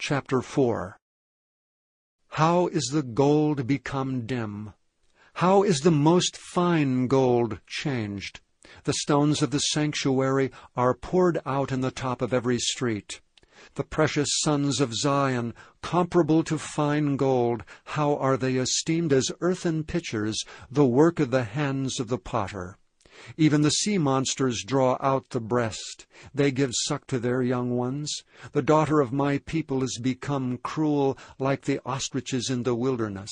chapter 4. How is the gold become dim? How is the most fine gold changed? The stones of the sanctuary are poured out in the top of every street. The precious sons of Zion, comparable to fine gold, how are they esteemed as earthen pitchers, the work of the hands of the potter. Even the sea monsters draw out the breast. They give suck to their young ones. The daughter of my people is become cruel, like the ostriches in the wilderness.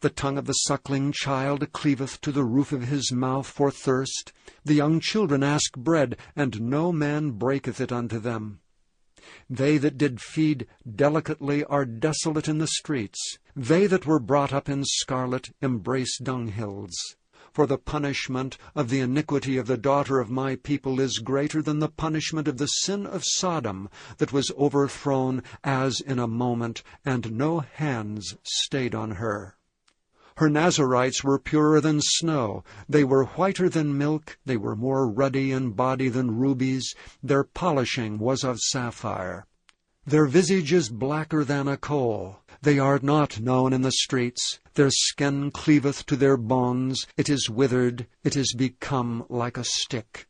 The tongue of the suckling child cleaveth to the roof of his mouth for thirst. The young children ask bread, and no man breaketh it unto them. They that did feed delicately are desolate in the streets. They that were brought up in scarlet embrace dunghills. For the punishment of the iniquity of the daughter of my people is greater than the punishment of the sin of Sodom, that was overthrown as in a moment, and no hands stayed on her. Her Nazarites were purer than snow. They were whiter than milk. They were more ruddy in body than rubies. Their polishing was of sapphire. Their visage is blacker than a coal. They are not known in the streets. Their skin cleaveth to their bones. It is withered. It is become like a stick.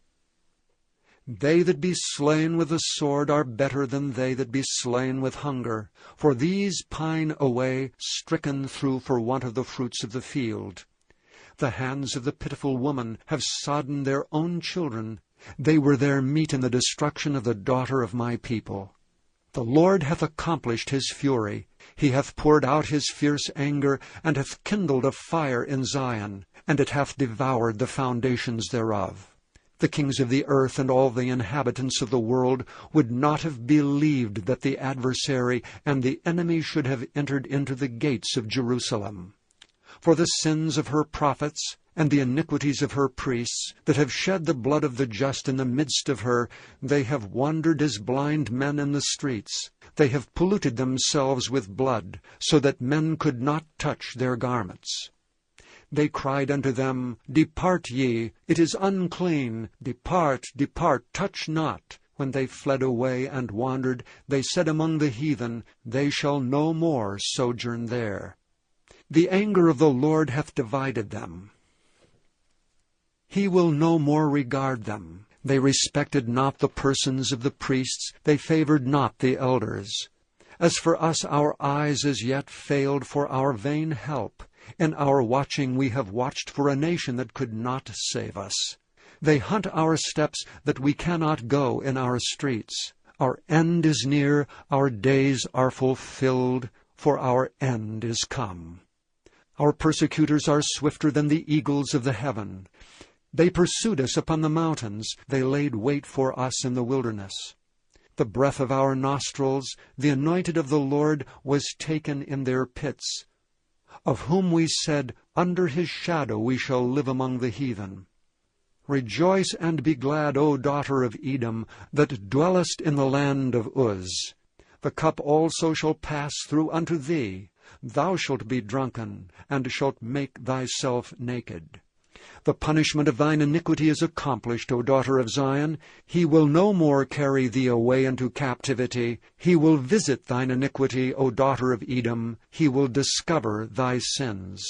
They that be slain with the sword are better than they that be slain with hunger. For these pine away, stricken through for want of the fruits of the field. The hands of the pitiful woman have sodden their own children. They were their meat in the destruction of the daughter of my people. The Lord hath accomplished his fury. He hath poured out his fierce anger, and hath kindled a fire in Zion, and it hath devoured the foundations thereof. The kings of the earth and all the inhabitants of the world would not have believed that the adversary and the enemy should have entered into the gates of Jerusalem. For the sins of her prophets and the iniquities of her priests, that have shed the blood of the just in the midst of her, they have wandered as blind men in the streets. They have polluted themselves with blood, so that men could not touch their garments. They cried unto them, Depart ye, it is unclean. Depart, depart, touch not. When they fled away and wandered, they said among the heathen, They shall no more sojourn there. The anger of the Lord hath divided them. He will no more regard them. They respected not the persons of the priests. They favored not the elders. As for us, our eyes as yet failed for our vain help. In our watching we have watched for a nation that could not save us. They hunt our steps that we cannot go in our streets. Our end is near, our days are fulfilled, for our end is come. Our persecutors are swifter than the eagles of the heaven. They pursued us upon the mountains. They laid wait for us in the wilderness. The breath of our nostrils, the anointed of the Lord, was taken in their pits, of whom we said, Under his shadow we shall live among the heathen. Rejoice and be glad, O daughter of Edom, that dwellest in the land of Uz. The cup also shall pass through unto thee. Thou shalt be drunken, and shalt make thyself naked. The punishment of thine iniquity is accomplished, O daughter of Zion. He will no more carry thee away into captivity. He will visit thine iniquity, O daughter of Edom. He will discover thy sins.